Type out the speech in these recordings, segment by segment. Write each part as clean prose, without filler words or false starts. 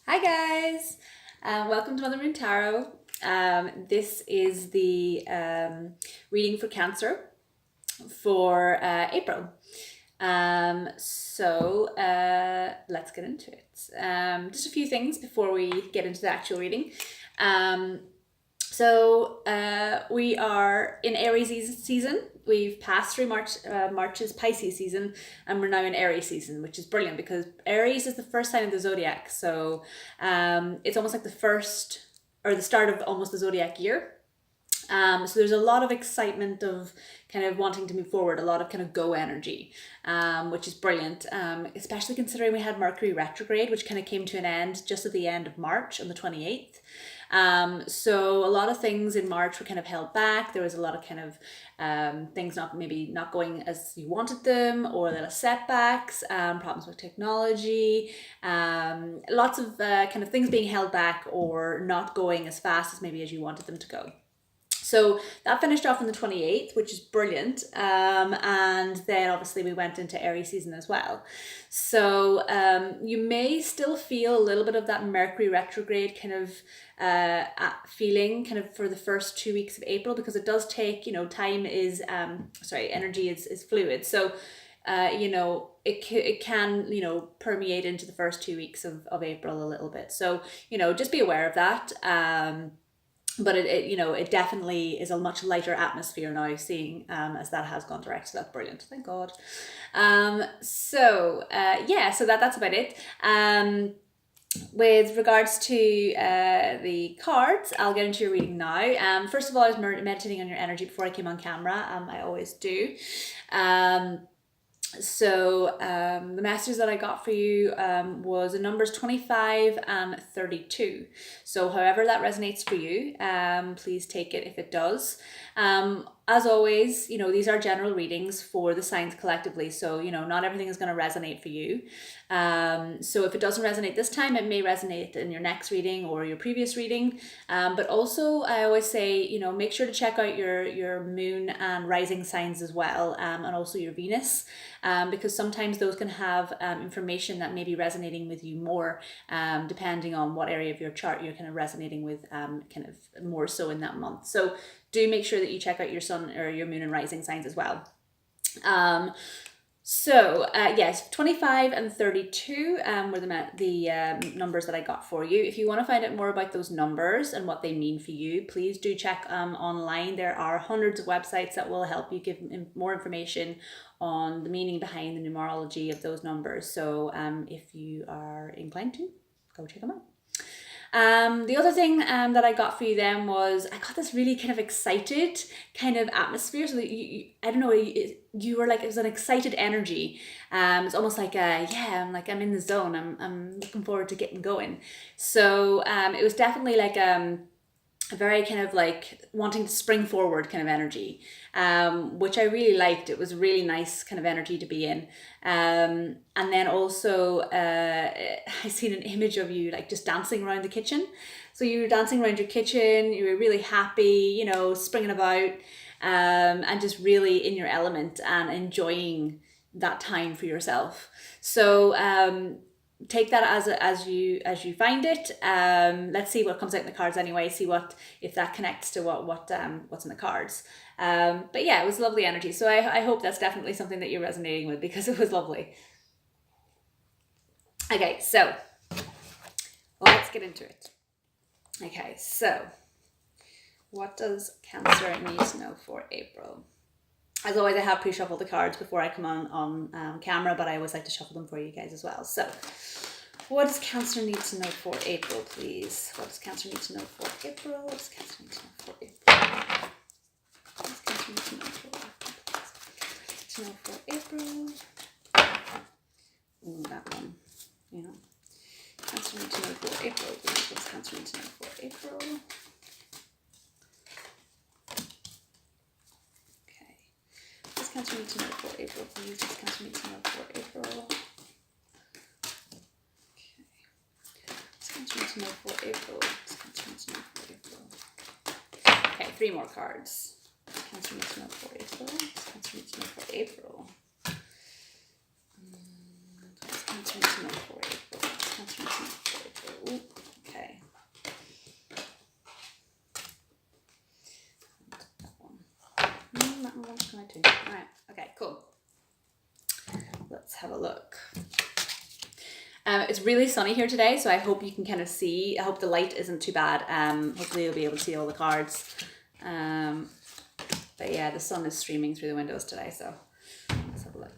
Hi guys, welcome to Mother Moon Tarot. This is the reading for Cancer for April. Let's get into it. Just a few things before we get into the actual reading. We are in Aries season. We've passed through March's Pisces season, and we're now in Aries season, which is brilliant because Aries is the first sign of the zodiac. So it's almost like the first or the start of almost the zodiac year. So there's a lot of excitement of kind of wanting to move forward, a lot of kind of go energy, which is brilliant, especially considering we had Mercury retrograde, which kind of came to an end just at the end of March on the 28th. So a lot of things in March were kind of held back. There was a lot of kind of things not going as you wanted them, or little setbacks, problems with technology, lots of kind of things being held back or not going as fast as maybe as you wanted them to go. So that finished off on the 28th, which is brilliant. And then obviously we went into Aries season as well. So you may still feel a little bit of that Mercury retrograde kind of feeling kind of for the first 2 weeks of April, because it does take, time is, energy is fluid. So, it can, permeate into the first 2 weeks of April a little bit. So, just be aware of that. But it definitely is a much lighter atmosphere now, seeing as that has gone direct. So that's brilliant. Thank God. So that's about it. With regards to the cards, I'll get into your reading now. First of all, I was meditating on your energy before I came on camera. I always do. The messages that I got for you was the numbers 25 and 32. So however that resonates for you, please take it if it does. As always, these are general readings for the signs collectively. So, not everything is going to resonate for you. So if it doesn't resonate this time, it may resonate in your next reading or your previous reading. But also I always say, make sure to check out your moon and rising signs as well. And also your Venus, because sometimes those can have information that may be resonating with you more, depending on what area of your chart you're kind of resonating with, kind of more so in that month. So do make sure that you check out your sun or your moon and rising signs as well. Yes, 25 and 32 were the numbers that I got for you. If you want to find out more about those numbers and what they mean for you, please do check online. There are hundreds of websites that will help you give more information on the meaning behind the numerology of those numbers. So if you are inclined to, go check them out. The other thing that I got for you then was I got this really kind of excited kind of atmosphere. So that I don't know, you were like, it was an excited energy. It's almost like I'm in the zone. I'm looking forward to getting going. So it was definitely like a very kind of like wanting to spring forward kind of energy, which I really liked. It was a really nice kind of energy to be in. And then also I seen an image of you like just dancing around the kitchen. So you were dancing around your kitchen, you were really happy, springing about, and just really in your element and enjoying that time for yourself. So take that as you find it. Let's see what comes out in the cards anyway. See if that connects to what's in the cards. But yeah, it was lovely energy. So I hope that's definitely something that you're resonating with, because it was lovely. Okay, so let's get into it. Okay, so what does Cancer need to know for April? As always, I have pre-shuffled the cards before I come on camera, but I always like to shuffle them for you guys as well. So, what does Cancer need to know for April, please? What does Cancer need to know for April? What does Cancer need to know for April? What does Cancer need to know for April? Ooh, that one. Cancer need to know for April, please. What does Cancer need to know for April? Cancer need to know for April, please. Does Cancer need to know for April? Okay. Does Cancer need to know for April? Does Cancer need to know for April? Okay, 3 more cards. Does Cancer need to know for April? Does Cancer need to know for April? Does Cancer need to know for April? Does Cancer need to know for April? Ooh. have a look. It's really sunny here today, so I hope you can kind of see. I hope the light isn't too bad. Hopefully you'll be able to see all the cards. But yeah, the sun is streaming through the windows today, so let's have a look.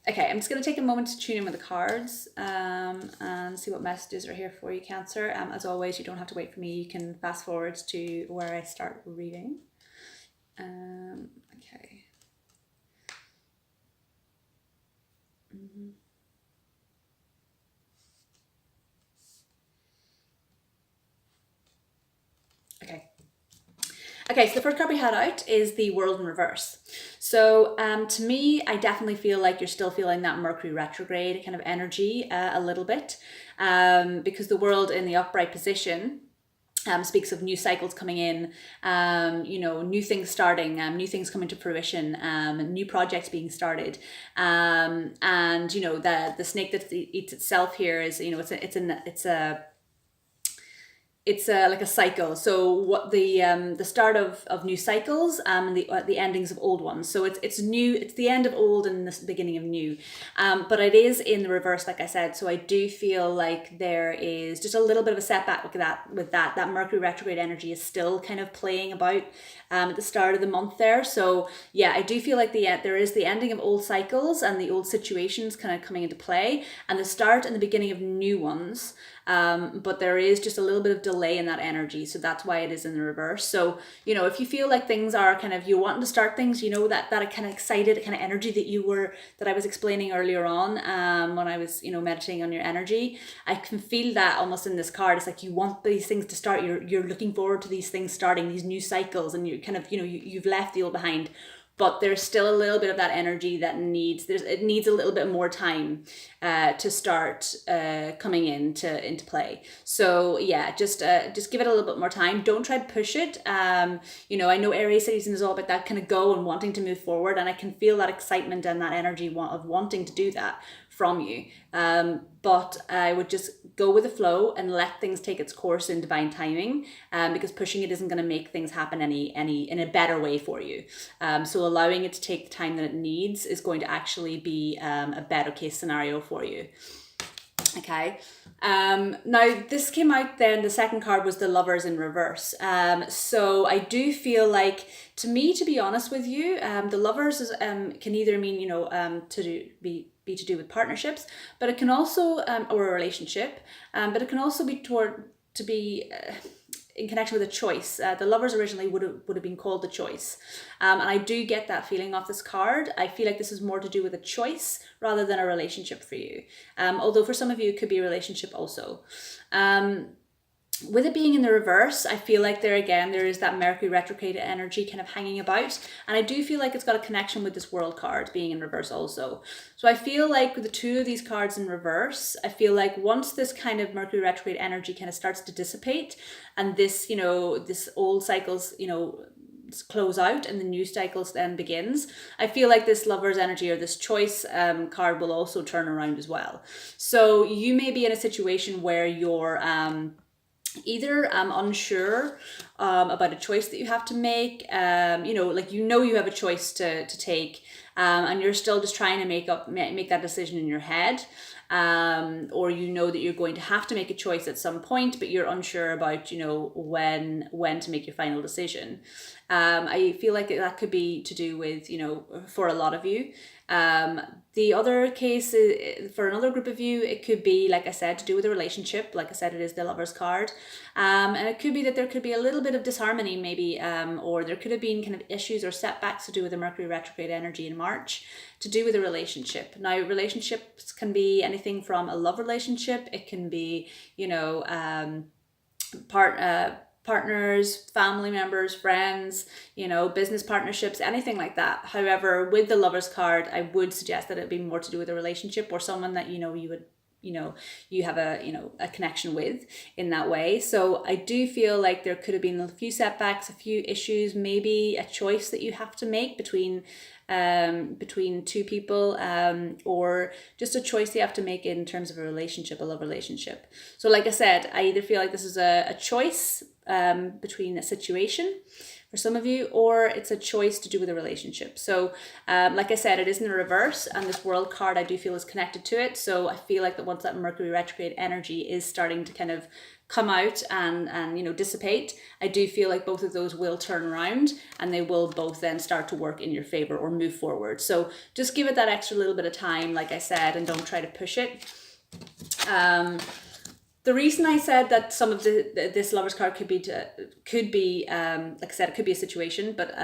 Okay, I'm just going to take a moment to tune in with the cards and see what messages are here for you, Cancer. As always, you don't have to wait for me. You can fast forward to where I start reading. Okay. Mm-hmm. Okay, so the first card we had out is the World in Reverse. So to me, I definitely feel like you're still feeling that Mercury retrograde kind of energy a little bit, because the World in the upright position speaks of new cycles coming in, new things starting, new things coming to fruition, new projects being started, and the snake that eats itself here is it's like a cycle. So what the start of new cycles and the endings of old ones. So it's new. It's the end of old and the beginning of new. But it is in the reverse, like I said. So I do feel like there is just a little bit of a setback with that. That Mercury retrograde energy is still kind of playing about at the start of the month there. So yeah, I do feel like there is the ending of old cycles and the old situations kind of coming into play, and the start and the beginning of new ones. But there is just a little bit of delay in that energy, so that's why it is in the reverse. So if you feel like things are kind of, you're wanting to start things, that kind of excited kind of energy that I was explaining earlier on, when I was meditating on your energy, I can feel that almost in this card. It's like you want these things to start, you're looking forward to these things starting, these new cycles, and you kind of you've left the old behind. But there's still a little bit of that energy that needs a little bit more time to start coming into play. So yeah, just give it a little bit more time. Don't try to push it. I know Aries season is all about that kind of go and wanting to move forward, and I can feel that excitement and that energy of wanting to do that from you. But I would just go with the flow and let things take its course in divine timing, because pushing it isn't going to make things happen any in a better way for you. So allowing it to take the time that it needs is going to actually be a better case scenario for you. Okay. Now this came out then, the second card was the Lovers in Reverse. So I do feel like, to me, to be honest with you, the Lovers is, can either mean, be to do with partnerships, but it can also, or a relationship, but it can also be in connection with a choice. The Lovers originally would have been called the Choice. And I do get that feeling off this card. I feel like this is more to do with a choice rather than a relationship for you. Although for some of you, it could be a relationship also. With it being in the reverse, I feel like there is that Mercury retrograde energy kind of hanging about. And I do feel like it's got a connection with this World card being in reverse also. So I feel like with the two of these cards in reverse, I feel like once this kind of Mercury retrograde energy kind of starts to dissipate, and this, this old cycles, close out and the new cycles then begins, I feel like this Lover's energy or this Choice card will also turn around as well. So you may be in a situation where you're either unsure about a choice that you have to make, you have a choice to take, and you're still just trying to make that decision in your head, or that you're going to have to make a choice at some point, but you're unsure about when to make your final decision. I feel like that could be to do with for a lot of you. The other case is, for another group of you, it could be, like I said, to do with a relationship. Like I said, it is the Lover's card. And it could be that there could be a little bit of disharmony maybe, or there could have been kind of issues or setbacks to do with the Mercury retrograde energy in March, to do with a relationship. Now, relationships can be anything from a love relationship. It can be, partners, family members, friends, business partnerships, anything like that. However, with the Lover's card, I would suggest that it be more to do with a relationship or someone that you have a connection with in that way. So I do feel like there could have been a few setbacks, a few issues, maybe a choice that you have to make between two people, or just a choice you have to make in terms of a relationship, a love relationship. So like I said, I either feel like this is a choice between a situation for some of you, or it's a choice to do with a relationship. So like I said, it is in the reverse, and this World card I do feel is connected to it. So I feel like that once that Mercury retrograde energy is starting to kind of come out and you know, dissipate, I do feel like both of those will turn around, and they will both then start to work in your favor or move forward. So just give it that extra little bit of time, like I said, and don't try to push it. The reason I said that some of this Lovers card could be like I said, it could be a situation, but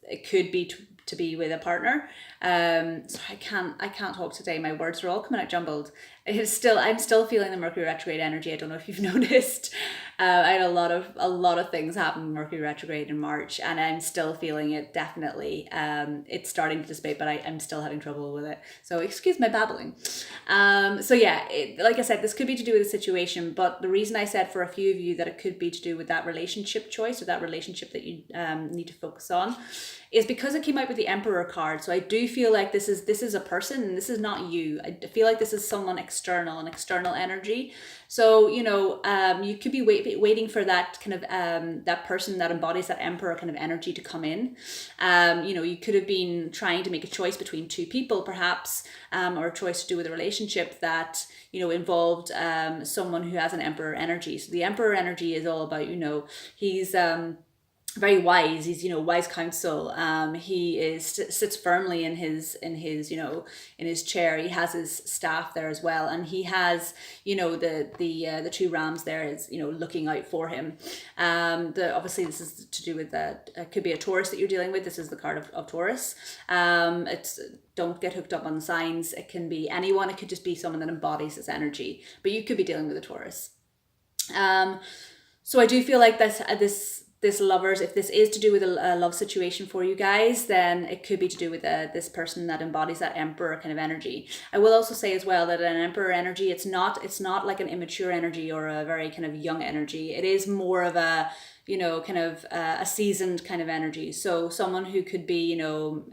it could be to be with a partner. So I can't talk today. My words are all coming out jumbled. I'm still feeling the Mercury retrograde energy. I don't know if you've noticed. I had a lot of things happen with Mercury retrograde in March, and I'm still feeling it, definitely. It's starting to dissipate, but I'm still having trouble with it. So excuse my babbling. So yeah, like I said, this could be to do with a situation, but the reason I said for a few of you that it could be to do with that relationship choice, or that relationship that you need to focus on, is because it came out with the Emperor card. So I do feel like this is a person, and this is not you. I feel like this is someone external, an external energy. So, you know, you could be waiting for that kind of that person that embodies that Emperor kind of energy to come in. You know, you could have been trying to make a choice between two people, perhaps, or a choice to do with a relationship that, you know, involved someone who has an Emperor energy. So the Emperor energy is all about, you know, he's very wise. He's, you know, wise counsel. He sits firmly in his you know, in his chair. He has his staff there as well, and he has, you know, the two rams there is, you know, looking out for him. Obviously this is to do with that. It could be a Taurus that you're dealing with. This is the card of Taurus. It's, don't get hooked up on signs. It can be anyone. It could just be someone that embodies this energy, but you could be dealing with a Taurus. So I do feel like this Lovers, if this is to do with a love situation for you guys, then it could be to do with this person that embodies that Emperor kind of energy. I will also say as well that an Emperor energy, it's not like an immature energy or a very kind of young energy. It is more of a, you know, kind of a seasoned kind of energy. So someone who could be, you know,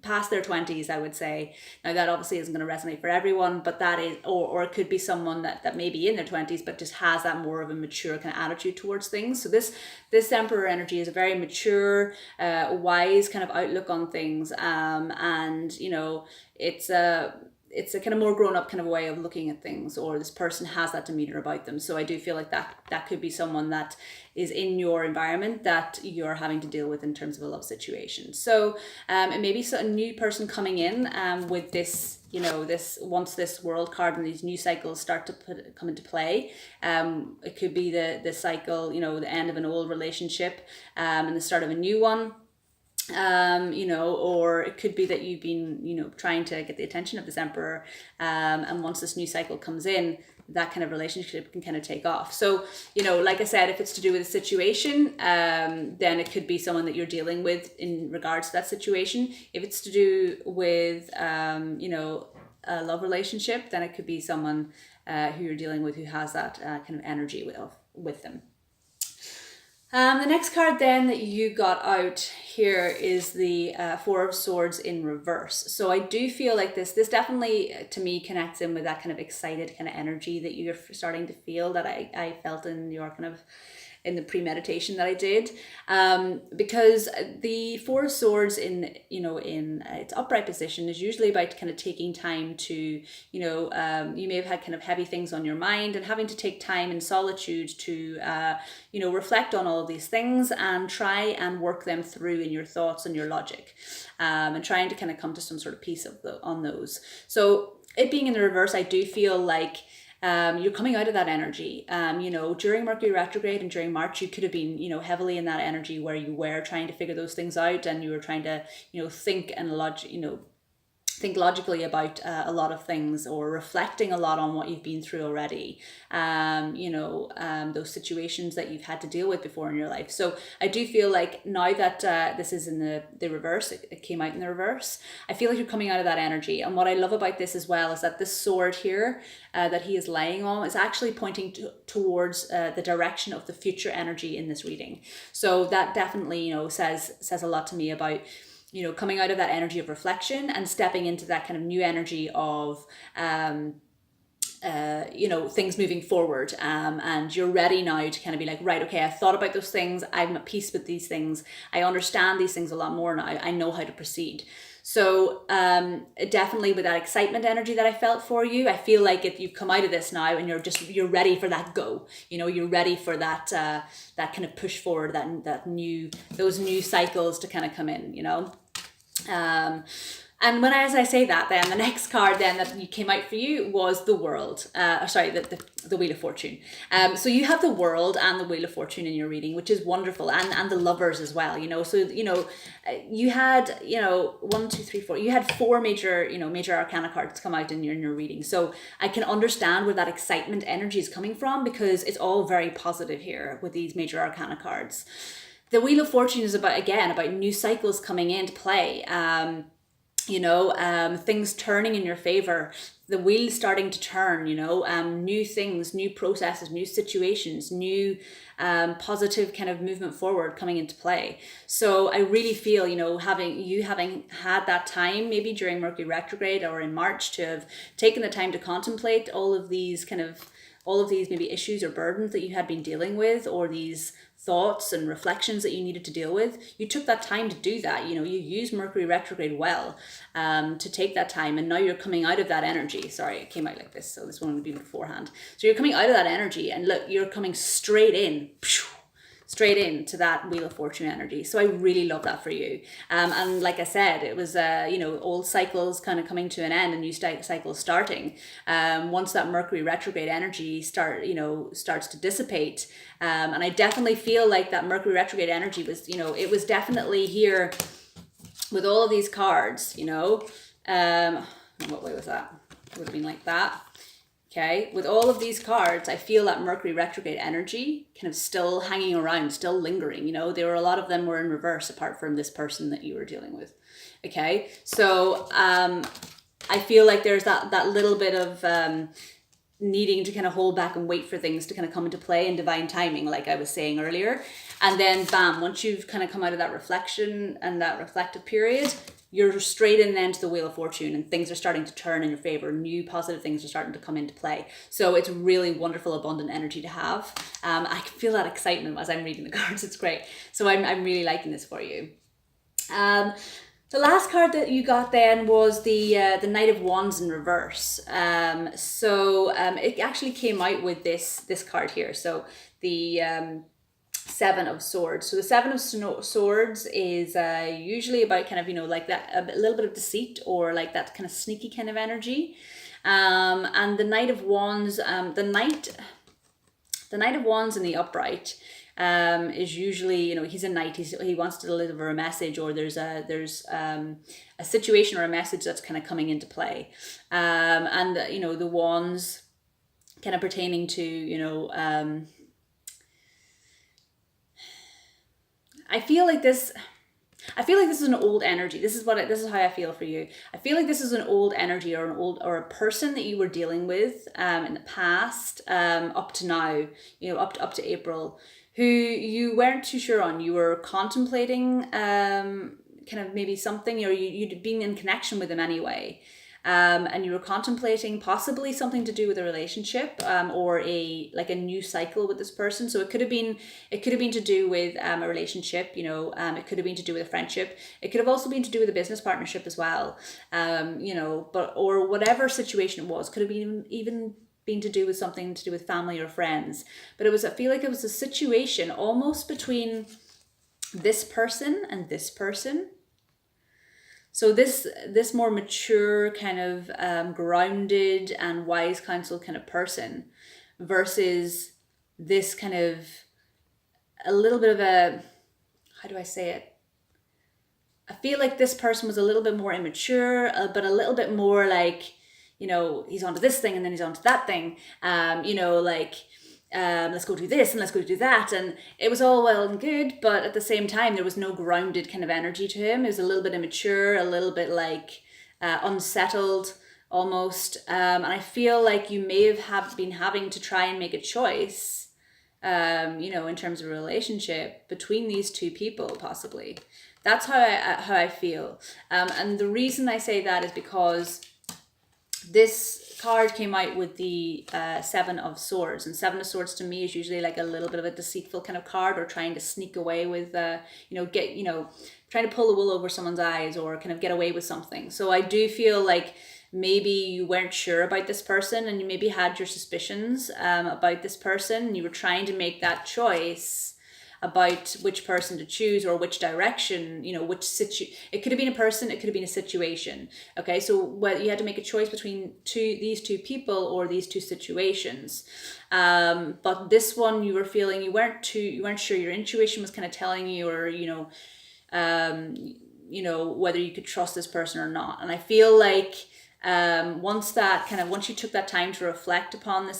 past their 20s, I would say. Now that obviously isn't going to resonate for everyone, but that is, or it could be someone that may be in their 20s, but just has that more of a mature kind of attitude towards things. So this Emperor energy is a very mature, wise kind of outlook on things. And, you know, it's a kind of more grown up kind of way of looking at things, or this person has that demeanor about them. So I do feel like that could be someone that is in your environment that you're having to deal with in terms of a love situation. So it may be a new person coming in with this, you know, once this World card and these new cycles start to come into play. It could be the cycle, you know, the end of an old relationship and the start of a new one. You know, or it could be that you've been, you know, trying to get the attention of this Emperor, and once this new cycle comes in, that kind of relationship can kind of take off. So, you know, like I said, if it's to do with a situation, then it could be someone that you're dealing with in regards to that situation. If it's to do with, you know, a love relationship, then it could be someone who you're dealing with who has that kind of energy with them. The next card then that you got out here is the Four of Swords in reverse. So I do feel like this definitely to me connects in with that kind of excited kind of energy that you're starting to feel, that I felt in your kind of in the premeditation that I did, because the Four of Swords in its upright position is usually about kind of taking time to, you know, you may have had kind of heavy things on your mind and having to take time in solitude to, you know, reflect on all of these things and try and work them through in your thoughts and your logic, and trying to kind of come to some sort of peace on those. So it being in the reverse, I do feel like you're coming out of that energy. You know, during Mercury retrograde and during March, you could have been, you know, heavily in that energy where you were trying to figure those things out, and you were trying to, you know, think logically about a lot of things, or reflecting a lot on what you've been through already, those situations that you've had to deal with before in your life. So I do feel like now that this is in the reverse, it came out in the reverse, I feel like you're coming out of that energy. And what I love about this as well is that this sword here that he is laying on is actually pointing towards the direction of the future energy in this reading. So that definitely, you know, says a lot to me about, you know, coming out of that energy of reflection and stepping into that kind of new energy of you know, things moving forward, and you're ready now to kind of be like, right, okay, I've thought about those things, I'm at peace with these things, I understand these things a lot more now, I know how to proceed. So definitely with that excitement energy that I felt for you, I feel like if you've come out of this now and you're ready for that go, you know, you're ready for that that kind of push forward, those new cycles to kind of come in, you know. And as I say that, then the next card then that came out for you was the World. The Wheel of Fortune. So you have the World and the Wheel of Fortune in your reading, which is wonderful, and the Lovers as well. You know, so you know, you had, you know, 1, 2, 3, 4. You had 4 major arcana cards come out in your reading. So I can understand where that excitement energy is coming from, because it's all very positive here with these major arcana cards. The Wheel of Fortune is about new cycles coming into play. You know, things turning in your favor, the wheel starting to turn, you know, new things, new processes, new situations, new positive kind of movement forward coming into play. So I really feel, you know, having had that time, maybe during Mercury retrograde or in March, to have taken the time to contemplate all of these maybe issues or burdens that you had been dealing with, or these thoughts and reflections that you needed to deal with. You took that time to do that. You know, you used Mercury retrograde well to take that time, and now you're coming out of that energy. Sorry, it came out like this, so this one would be beforehand. So you're coming out of that energy, and look, you're coming straight into that Wheel of Fortune energy. So I really love that for you. And like I said, it was, you know, old cycles kind of coming to an end and new cycles starting. Once that Mercury retrograde energy starts to dissipate. And I definitely feel like that Mercury retrograde energy was, you know, it was definitely here with all of these cards, you know. What way was that? It would have been like that. Okay, with all of these cards, I feel that Mercury retrograde energy kind of still hanging around, still lingering. You know, a lot of them were in reverse, apart from this person that you were dealing with. Okay, so I feel like there's that little bit of needing to kind of hold back and wait for things to kind of come into play in divine timing, like I was saying earlier. And then bam, once you've kind of come out of that reflection and that reflective period, you're straight in then to the Wheel of Fortune, and things are starting to turn in your favor. New positive things are starting to come into play. So it's really wonderful, abundant energy to have. I can feel that excitement as I'm reading the cards. It's great. So I'm really liking this for you. The last card that you got then was the Knight of Wands in reverse. It actually came out with this card here. So the Seven of Swords. So the Seven of Swords is usually about kind of, you know, like that, a little bit of deceit, or like that kind of sneaky kind of energy. And the Knight of Wands, the Knight of Wands in the upright is usually, you know, he's a knight. He wants to deliver a message, or there's a situation or a message that's kind of coming into play. And you know, the wands kind of pertaining to, you know, I feel like this is an old energy. This is how I feel for you. I feel like this is an old energy, or a person that you were dealing with in the past, up to now, you know, up to April, who you weren't too sure on. You were contemplating kind of maybe something, or you'd been in connection with them anyway. And you were contemplating possibly something to do with a relationship, or a new cycle with this person. So it could have been to do with a relationship, you know, it could have been to do with a friendship. It could have also been to do with a business partnership as well, you know, or whatever situation it was. Could have been even been to do with something to do with family or friends. But I feel like it was a situation almost between this person and this person. So this more mature kind of grounded and wise counsel kind of person, versus this kind of a little bit of a, how do I say it? I feel like this person was a little bit more immature, but a little bit more like, you know, he's onto this thing and then he's onto that thing. You know, like, let's go do this and let's go do that. And it was all well and good, but at the same time, there was no grounded kind of energy to him. It was a little bit immature, a little bit like unsettled almost. And I feel like you may have been having to try and make a choice, you know, in terms of a relationship between these two people, possibly. That's how I feel. And the reason I say that is because this card came out with the Seven of Swords, and Seven of Swords to me is usually like a little bit of a deceitful kind of card, or trying to sneak away with, trying to pull the wool over someone's eyes, or kind of get away with something. So I do feel like maybe you weren't sure about this person, and you maybe had your suspicions about this person, and you were trying to make that choice about which person to choose, or which direction, it could have been a person, it could have been a situation. Okay, so you had to make a choice between these two people or these two situations. But this one, you were feeling you weren't sure. Your intuition was kind of telling you, or whether you could trust this person or not. And I feel like once you took that time to reflect upon these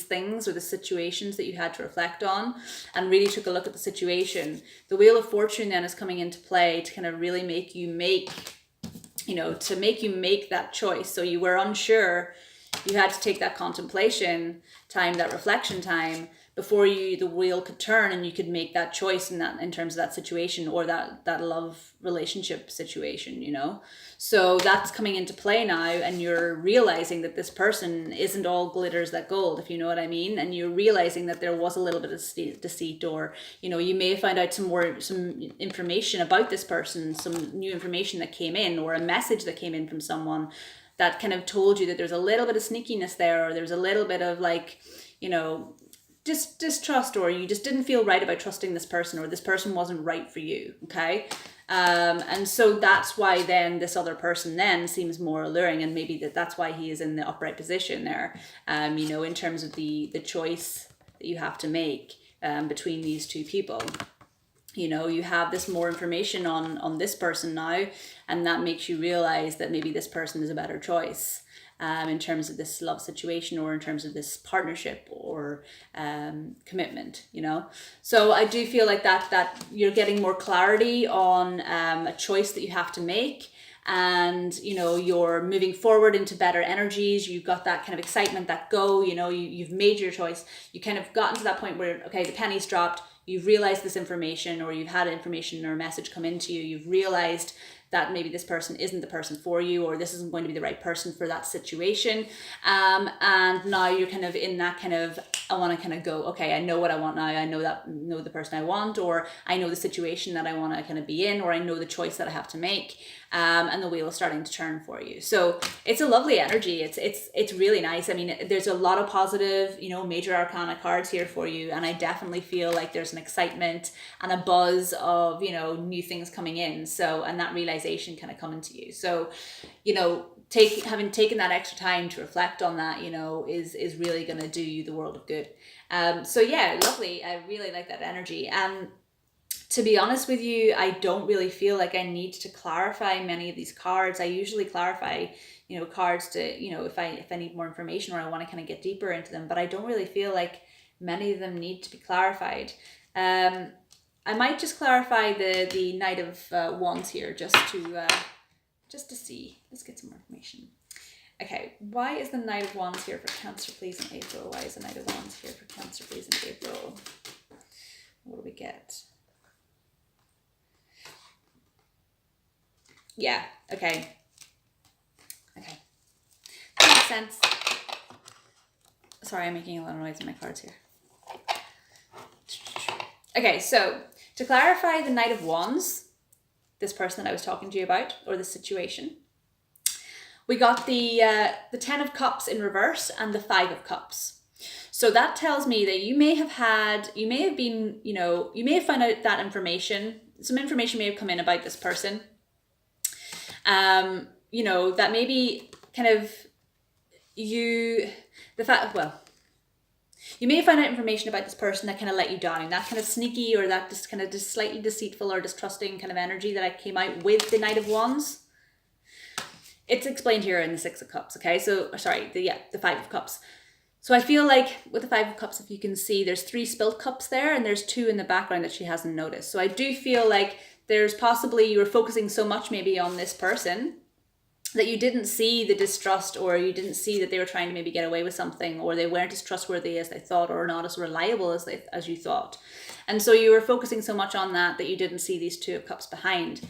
things, or the situations that you had to reflect on, and really took a look at the situation, the Wheel of Fortune then is coming into play to kind of really make you make that choice. So you were unsure, you had to take that contemplation time, that reflection time, before the wheel could turn and you could make that choice in terms of that situation, or that love relationship situation, So that's coming into play now, and you're realizing that this person isn't all glitters that gold, if you know what I mean. And you're realizing that there was a little bit of deceit, or, you may have found out some information about this person, some new information that came in, or a message that came in from someone that kind of told you that there's a little bit of sneakiness there, or there's a little bit of distrust, or you just didn't feel right about trusting this person, or this person wasn't right for you. Okay. And so that's why then this other person then seems more alluring, and maybe that's why he is in the upright position there, in terms of the choice that you have to make between these two people. You have this more information on this person now, and that makes you realize that maybe this person is a better choice. In terms of this love situation, or in terms of this partnership, or commitment, So I do feel like that you're getting more clarity on a choice that you have to make, and you're moving forward into better energies. You've got that kind of excitement, that go, you've made your choice. You kind of gotten to that point where, okay, the penny's dropped, you've realized this information, or you've had information or a message come into you, you've realized that maybe this person isn't the person for you, or this isn't going to be the right person for that situation. And now you're kind of in that kind of, I want to kind of go, okay, I know what I want now. I know the person I want, or I know the situation that I want to kind of be in, or I know the choice that I have to make. And the wheel is starting to turn for you. So it's a lovely energy. It's really nice. I mean, there's a lot of positive, major arcana cards here for you. And I definitely feel like there's an excitement and a buzz of, new things coming in. So, and that realization kind of coming to you. So, having taken that extra time to reflect on that, is really going to do you the world of good. So yeah, lovely. I really like that energy. To be honest with you, I don't really feel like I need to clarify many of these cards. I usually clarify, cards to, if I need more information, or I want to kind of get deeper into them, but I don't really feel like many of them need to be clarified. I might just clarify the Knight of Wands here, just to see. Let's get some more information. Okay, why is the Knight of Wands here for Cancer, please, in April? Why is the Knight of Wands here for Cancer, please, in April? What do we get? Yeah, okay. That makes sense. Sorry, I'm making a lot of noise in my cards here. Okay, so to clarify the Knight of Wands, this person that I was talking to you about, or the situation, we got the 10 of Cups in reverse and the 5 of Cups. So that tells me that you may have found out that information, some information may have come in about this person. That maybe kind of you may have found out information about this person that kind of let you down, that kind of sneaky, or that just kind of just slightly deceitful or distrusting kind of energy that I came out with the Knight of Wands. It's explained here in the 6 of Cups. Okay, so sorry, the 5 of Cups. So I feel like with the 5 of Cups, if you can see, there's 3 spilt cups there, and there's 2 in the background that she hasn't noticed. So I do feel like there's possibly, you were focusing so much maybe on this person that you didn't see the distrust, or you didn't see that they were trying to maybe get away with something, or they weren't as trustworthy as they thought, or not as reliable as you thought. And so you were focusing so much on that you didn't see these 2 of Cups behind.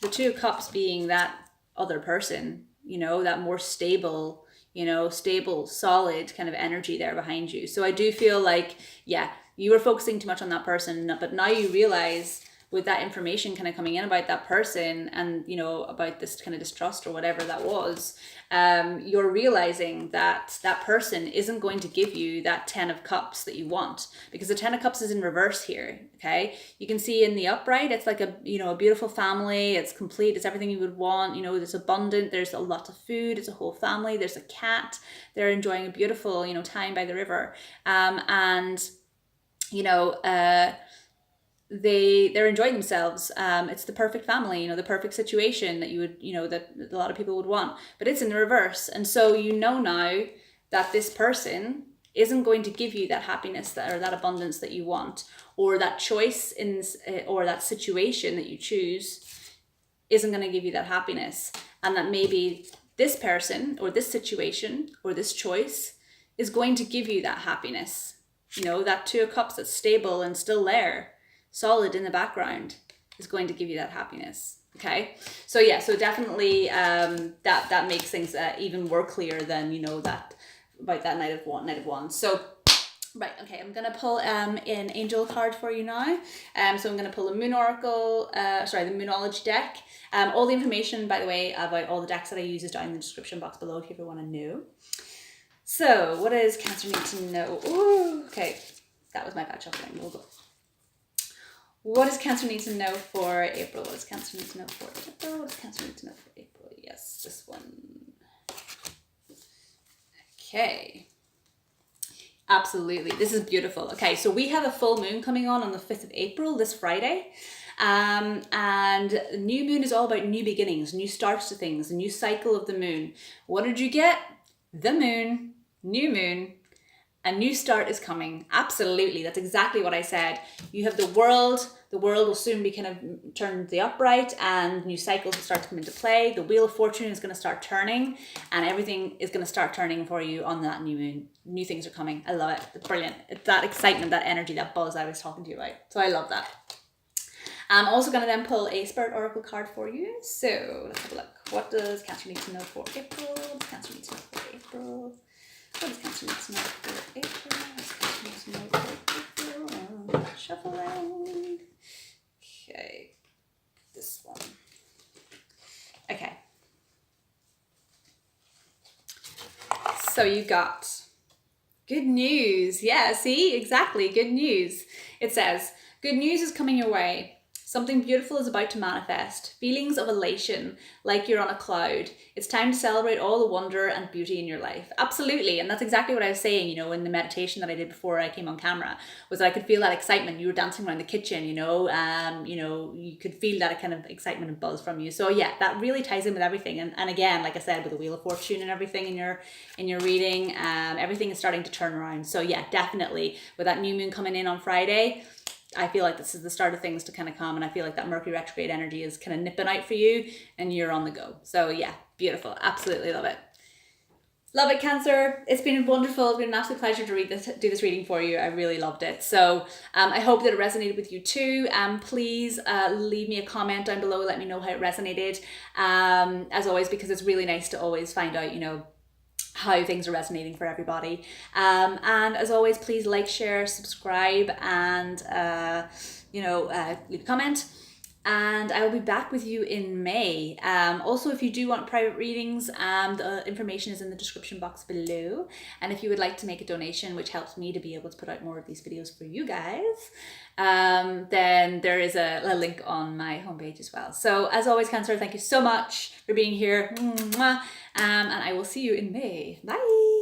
The 2 of Cups being that other person, you know, that more stable, you know, stable, solid kind of energy there behind you. So I do feel like, yeah, you were focusing too much on that person, but now you realize with that information kind of coming in about that person and, you know, about this kind of distrust or whatever that was, you're realizing that that person isn't going to give you that 10 of cups that you want, because the 10 of cups is in reverse here. Okay. You can see in the upright, it's like a, you know, a beautiful family. It's complete. It's everything you would want. You know, there's abundant, there's a lot of food. It's a whole family. There's a cat. They're enjoying a beautiful, you know, time by the river. And, you know, they're enjoying themselves. It's the perfect family, you know, the perfect situation that you would, you know, that a lot of people would want, but it's in the reverse. And so you know now that this person isn't going to give you that happiness that, or that abundance that you want, or that choice in, or that situation that you choose isn't going to give you that happiness. And that maybe this person or this situation or this choice is going to give you that happiness. You know, that 2 of cups that's stable and still there, solid in the background, is going to give you that happiness. Okay, so yeah, so definitely that makes things even more clear than, you know, that about that Knight of Wands. So right, okay, I'm gonna pull an angel card for you now. So I'm gonna pull a Moon Oracle, the Moonology deck. All the information, by the way, about all the decks that I use is down in the description box below if you ever want to know. So what does Cancer need to know? Ooh, okay, that was my bad shuffling. We'll go. What does Cancer need to know for April? What does Cancer need to know for April? What does Cancer need to know for April? Yes, this one. Okay. Absolutely. This is beautiful. Okay, so we have a full moon coming on the 5th of April, this Friday. And new moon is all about new beginnings, new starts to things, a new cycle of the moon. What did you get? The moon, new moon. A new start is coming. Absolutely. That's exactly what I said. You have the world. The world will soon be kind of turned the upright, and new cycles will start to come into play. The Wheel of Fortune is going to start turning, and everything is going to start turning for you on that new moon. New things are coming. I love it. It's brilliant. It's that excitement, that energy, that buzz I was talking to you about. So I love that. I'm also going to then pull a Spirit Oracle card for you. So let's have a look. What does Cancer need to know for April? What does Cancer need to know for April? What does Cancer need to know for April? What does Cancer need to know for April? Shuffle around. Okay. This one. Okay. So you got good news. Yeah, see? Exactly. Good news. It says, good news is coming your way. Something beautiful is about to manifest. Feelings of elation, like you're on a cloud. It's time to celebrate all the wonder and beauty in your life. Absolutely. And that's exactly what I was saying, you know, in the meditation that I did before I came on camera, was that I could feel that excitement. You were dancing around the kitchen, you know, you could feel that kind of excitement and buzz from you. So yeah, that really ties in with everything. And again, like I said, with the Wheel of Fortune and everything in your reading, everything is starting to turn around. So yeah, definitely with that new moon coming in on Friday, I feel like this is the start of things to kind of come, and I feel like that Mercury retrograde energy is kind of nipping out for you and you're on the go. So yeah, beautiful. Absolutely love it. Love it, Cancer. It's been wonderful. It's been an absolute pleasure to do this reading for you. I really loved it. So I hope that it resonated with you too. Please leave me a comment down below. Let me know how it resonated. As always, because it's really nice to always find out, you know, how things are resonating for everybody. And as always, please like, share, subscribe, and leave a comment. And I will be back with you in May. Also, if you do want private readings, the information is in the description box below. And if you would like to make a donation, which helps me to be able to put out more of these videos for you guys, then there is a link on my homepage as well. So as always, Cancer, thank you so much for being here. And I will see you in May. Bye.